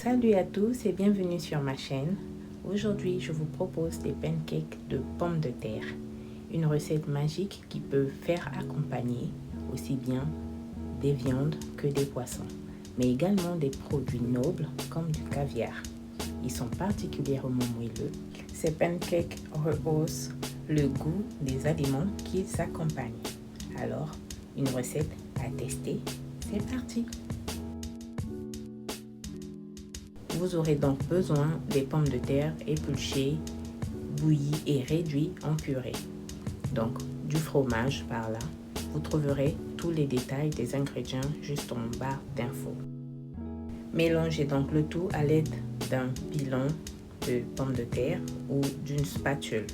Salut à tous et bienvenue sur ma chaîne. Aujourd'hui, je vous propose des pancakes de pommes de terre. Une recette magique qui peut faire accompagner aussi bien des viandes que des poissons, mais également des produits nobles comme du caviar. Ils sont particulièrement moelleux. Ces pancakes rehaussent le goût des aliments qu'ils accompagnent. Alors, une recette à tester, c'est parti! Vous aurez donc besoin des pommes de terre épluchées, bouillies et réduites en purée. Donc du fromage par là. Vous trouverez tous les détails des ingrédients juste en bas d'infos. Mélangez donc le tout à l'aide d'un pilon de pommes de terre ou d'une spatule.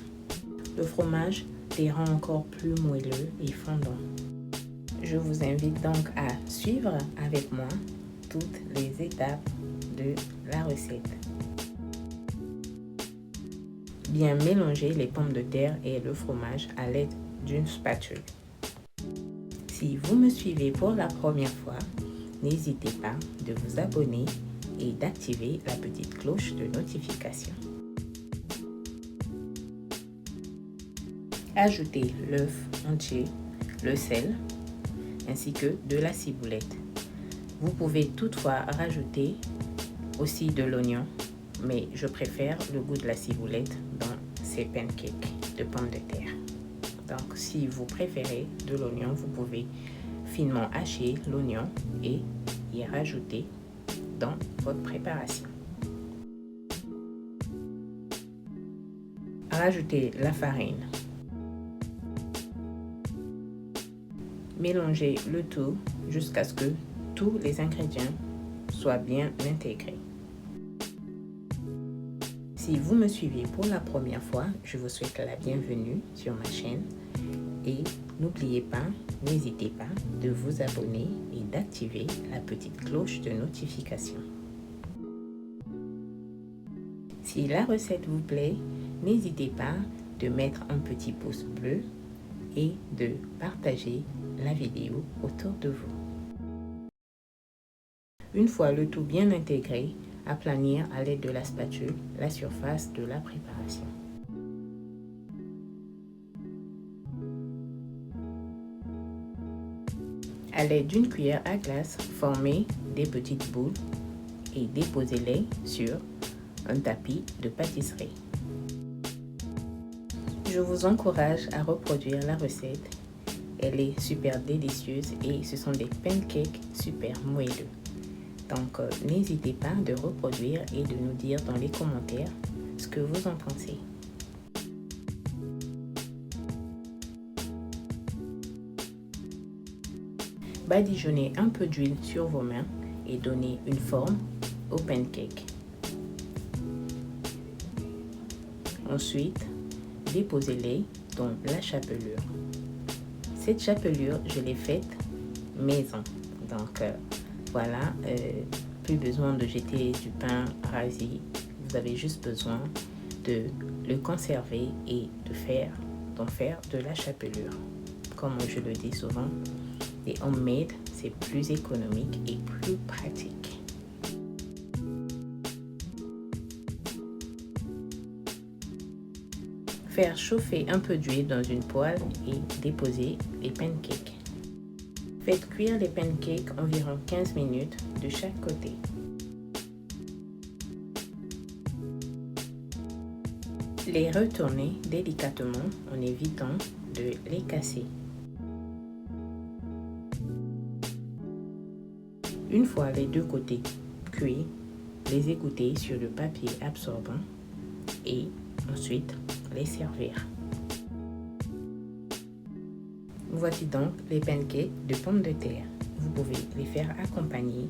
Le fromage les rend encore plus moelleux et fondants. Je vous invite donc à suivre avec moi toutes les étapes de la recette. Bien mélanger les pommes de terre et le fromage à l'aide d'une spatule. Si vous me suivez pour la première fois, n'hésitez pas de vous abonner et d'activer la petite cloche de notification. Ajoutez l'œuf entier, le sel, ainsi que de la ciboulette. Vous pouvez toutefois rajouter aussi de l'oignon, mais je préfère le goût de la ciboulette dans ces pancakes de pommes de terre. Donc si vous préférez de l'oignon, vous pouvez finement hacher l'oignon et y rajouter dans votre préparation. Rajoutez la farine. Mélangez le tout jusqu'à ce que tous les ingrédients soient bien intégrés. Si vous me suivez pour la première fois, je vous souhaite la bienvenue sur ma chaîne et n'hésitez pas de vous abonner et d'activer la petite cloche de notification. Si la recette vous plaît, n'hésitez pas de mettre un petit pouce bleu et de partager la vidéo autour de vous. Une fois le tout bien intégré, aplanir à l'aide de la spatule la surface de la préparation. À l'aide d'une cuillère à glace, formez des petites boules et déposez-les sur un tapis de pâtisserie. Je vous encourage à reproduire la recette. Elle est super délicieuse et ce sont des pancakes super moelleux. Donc, n'hésitez pas de reproduire et de nous dire dans les commentaires ce que vous en pensez. Badigeonnez un peu d'huile sur vos mains et donnez une forme au pancake. Ensuite, déposez-les dans la chapelure. Cette chapelure, je l'ai faite maison. Donc, voilà, plus besoin de jeter du pain rasé. Vous avez juste besoin de le conserver et d'en faire de la chapelure. Comme je le dis souvent, les homemade, c'est plus économique et plus pratique. Faire chauffer un peu d'huile dans une poêle et déposer les pancakes. Faites cuire les pancakes environ 15 minutes de chaque côté. Les retournez délicatement en évitant de les casser. Une fois les deux côtés cuits, les égoutter sur le papier absorbant et ensuite les servir. Voici donc les pancakes de pommes de terre. Vous pouvez les faire accompagner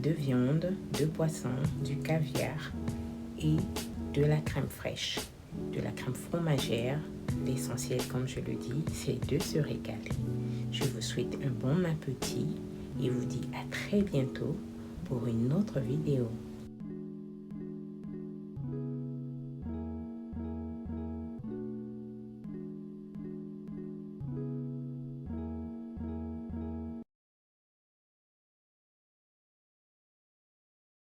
de viande, de poisson, du caviar et de la crème fraîche, de la crème fromagère. L'essentiel, comme je le dis, c'est de se régaler. Je vous souhaite un bon appétit et vous dis à très bientôt pour une autre vidéo.